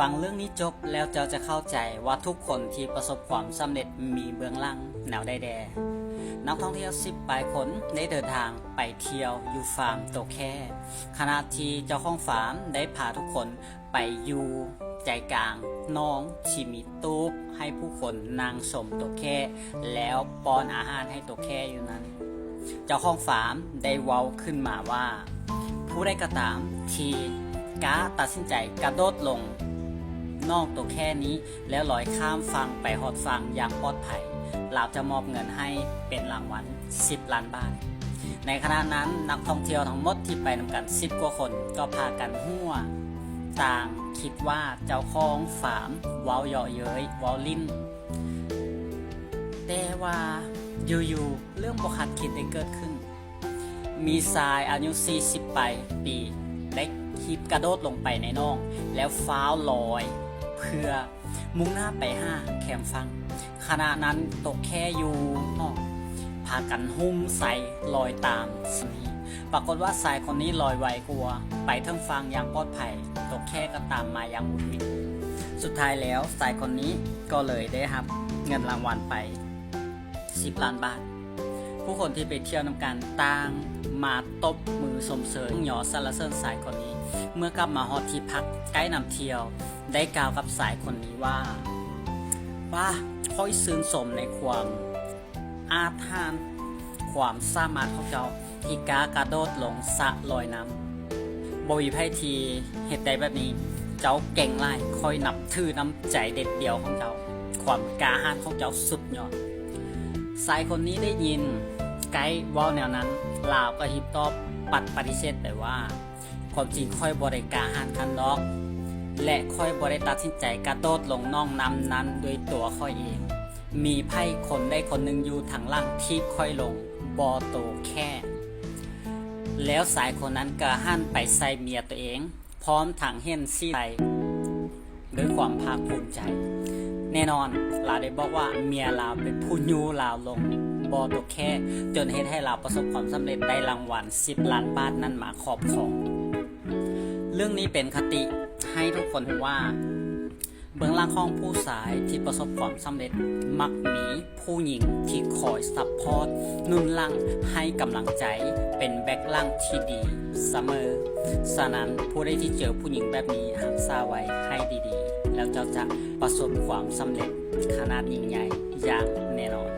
ฟังเรื่องนี้จบแล้วเจ้าจะเข้าใจว่าทุกคนที่ประสบความสำเร็จมีเบื้องหลังแนวใดแดนักท่องเที่ยว10 ปลายคนได้เดินทางไปเที่ยวอยู่ฟาร์มโตแค่ขณะที่เจ้าของฟาร์มได้พาทุกคนไปอยู่ใจกลางน้องที่มีตู้ให้ผู้คนนั่งชมโตแค่แล้วป้อนอาหารให้โตแค่อยู่นั้นเจ้าของฟาร์มได้เว้าขึ้นมาว่าผู้ใดก็ตามที่กล้าตัดสินใจกระโดดลงนอกตัวแค่นี้แล้วลอยข้ามฝั่งไปหอดฝั่งอย่างปลอดภัยเราจะมอบเงินให้เป็นรางวัล10 ล้านบาทในขณะนั้นนักท่องเที่ยวทั้งหมดที่ไปนำกัน10 กว่าคนก็พากันหัวต่างคิดว่าเจ้าของฟาร์มเว้าเยาะเย้ยเว้าลิ้นแต่ว่าอยู่ๆเรื่องบ่คาดคิดได้เกิดขึ้นมีชายอายุ40 ปีได้ขีบกระโดดลงไปในน่องแล้วฟ้าวลอยเพื่อมุ่งหน้าไปหาแคมป์ฟังขณะนั้นตกแค่อยู่นอกพากันหุ้มใส่ลอยตามสีปรากฏว่าชายคนนี้ลอยไวกว่าไปทั้งฟังอย่างปลอดภัยตกแค่ก็ตามมาอย่างอุดวิดสุดท้ายแล้วชายคนนี้ก็เลยได้รับเงินรางวัลไป10 ล้านบาทผู้คนที่ไปเที่ยวนำกันต่างมาตบมือสมเสริญหยอสรรเสริญสายคนนี้เมื่อกลับมาฮอดที่พักใกล้นำเที่ยวได้กล่าวกับสายคนนี้ว่าค่อยซื่นสมในความอาถรรพ์ความสามารถของเจ้าที่กล้ากระโดดลงสระลอยน้ำบ่มีไผที่เฮ็ดได้แบบนี้เจ้าเก่งหลายค่อยนับถือน้ำใจเด็ดเดี่ยวของเจ้าความกล้าหาญของเจ้าสุดยอดสายคนนี้ได้ยินไกด์เว้าแนวนั้นลาวก็ฮิปตอบปัดปฏิเสธไปว่าความจริงค่อยบ่ได้กล้าหาญคันดอกและค่อยบ่ได้ตัดสินใจกระโดดลงน่องน้ำนั้นด้วยตัวค่อยเองมีไพ่คนได้คนหนึ่งอยู่ทางล่างที่ค่อยลงบ่โตแค่แล้วสายคนนั้นก็หันไปใส่เมียตัวเองพร้อมถังเห็นซี่ใส่ด้วยความภาคภูมิใจแน่นอนลาวได้บอกว่าเมียลาวเป็นผู้ยูลาวลงบ่โตแค่จนเฮ็ดให้ลาวประสบความสำเร็จได้รางวัล10 ล้านบาทนั้นมาครอบครองเรื่องนี้เป็นคติให้ทุกคนว่าเบื้องหลังของผู้ชายที่ประสบความสำเร็จมักมีผู้หญิงที่คอยซัพพอร์ตหนุนหลังให้กำลังใจเป็นแบ็คหลังที่ดีเสมอฉะนั้นผู้ใดที่เจอผู้หญิงแบบนี้รักษาไว้ให้ดีๆแล้วเจ้าจะประสบความสำเร็จขนาดยิ่งใหญ่อย่างแน่นอน